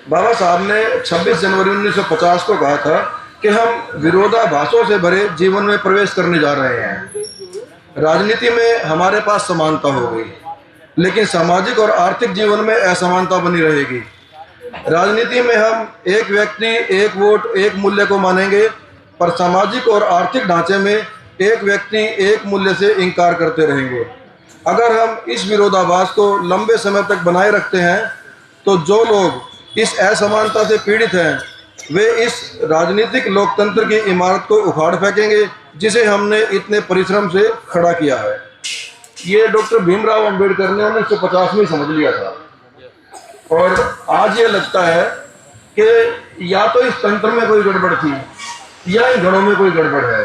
बाबा साहब ने 26 जनवरी 1950 को कहा था कि हम विरोधाभासों से भरे जीवन में प्रवेश करने जा रहे हैं। राजनीति में हमारे पास समानता होगी, लेकिन सामाजिक और आर्थिक जीवन में असमानता बनी रहेगी। राजनीति में हम एक व्यक्ति, एक वोट, एक मूल्य को मानेंगे, पर सामाजिक और आर्थिक ढांचे में एक व्यक्ति, एक मूल्य से इनकार करते रहेंगे। अगर हम इस विरोधाभास को लंबे समय तक बनाए रखते हैं तो जो लोग इस असमानता से पीड़ित हैं वे इस राजनीतिक लोकतंत्र की इमारत को उखाड़ फेंकेंगे जिसे हमने इतने परिश्रम से खड़ा किया है। ये डॉक्टर भीमराव अंबेडकर ने 1950 में समझ लिया था, और आज ये लगता है कि या तो इस तंत्र में कोई गड़बड़ थी या इन घड़ों में कोई गड़बड़ है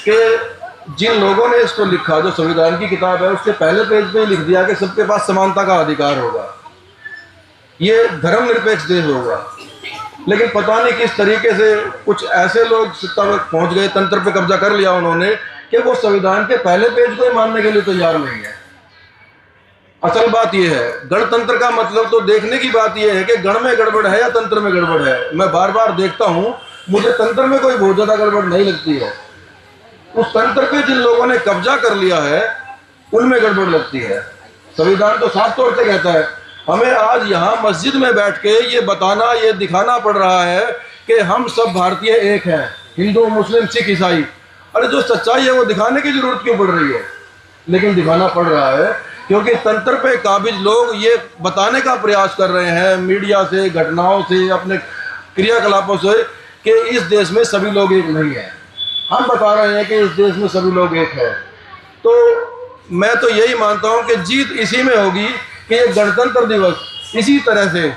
कि जिन लोगों ने इसको लिखा, जो संविधान की किताब है, उसके पहले पेज पे लिख दिया कि सबके पास समानता का अधिकार होगा, ये धर्मनिरपेक्ष देश होगा। लेकिन पता नहीं किस तरीके से कुछ ऐसे लोग सत्ता तक पहुंच गए, तंत्र पे कब्जा कर लिया उन्होंने, कि वो संविधान के पहले पेज को ही मानने के लिए तैयार नहीं है। असल बात यह है, गणतंत्र का मतलब तो देखने की बात यह है कि गण में गड़बड़ है या तंत्र में गड़बड़ है। मैं बार बार देखता हूं, मुझे तंत्र में कोई बहुत ज्यादा गड़बड़ नहीं लगती है, उस तंत्र पे जिन लोगों ने कब्जा कर लिया है उनमें गड़बड़ लगती है। संविधान तो साफ तौर से कहता है, हमें आज यहाँ मस्जिद में बैठ के ये बताना, ये दिखाना पड़ रहा है कि हम सब भारतीय एक हैं, हिंदू, मुस्लिम, सिख, ईसाई। अरे जो सच्चाई है वो दिखाने की जरूरत क्यों पड़ रही है? लेकिन दिखाना पड़ रहा है क्योंकि तंत्र पे काबिज लोग ये बताने का प्रयास कर रहे हैं मीडिया से, घटनाओं से, अपने क्रियाकलापों से, कि इस देश में सभी लोग एक नहीं है। हम बता रहे हैं कि इस देश में सभी लोग एक है। तो मैं तो यही मानता हूं कि जीत इसी में होगी कि ये गणतंत्र दिवस इसी तरह से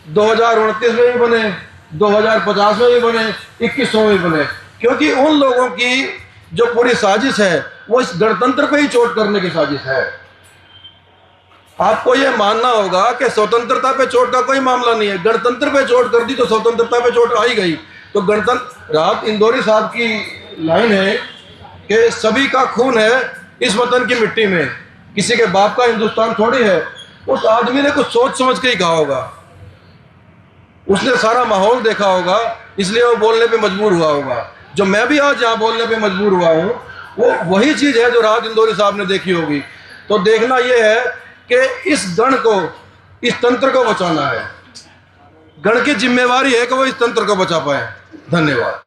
2029 में भी बने, 2050 में भी बने, 2100 में भी बने, क्योंकि उन लोगों की जो पूरी साजिश है वो इस गणतंत्र पे ही चोट करने की साजिश है। आपको ये मानना होगा कि स्वतंत्रता पे चोट का कोई मामला नहीं है, गणतंत्र पे चोट कर दी तो स्वतंत्रता पे चोट आ ही गई। तो गणतंत्र, राहत इंदौरी साहब की लाइन है कि सभी का खून है इस वतन की मिट्टी में, किसी के बाप का हिंदुस्तान थोड़ी है। उस आदमी ने कुछ सोच समझ के ही कहा होगा, उसने सारा माहौल देखा होगा, इसलिए वो बोलने पे मजबूर हुआ होगा। जो मैं भी आज यहाँ बोलने पे मजबूर हुआ हूँ वो वही चीज़ है जो राहत इंदौरी साहब ने देखी होगी। तो देखना ये है कि इस गण को, इस तंत्र को बचाना है। गण की जिम्मेवारी है कि वो इस तंत्र को बचा पाए। धन्यवाद।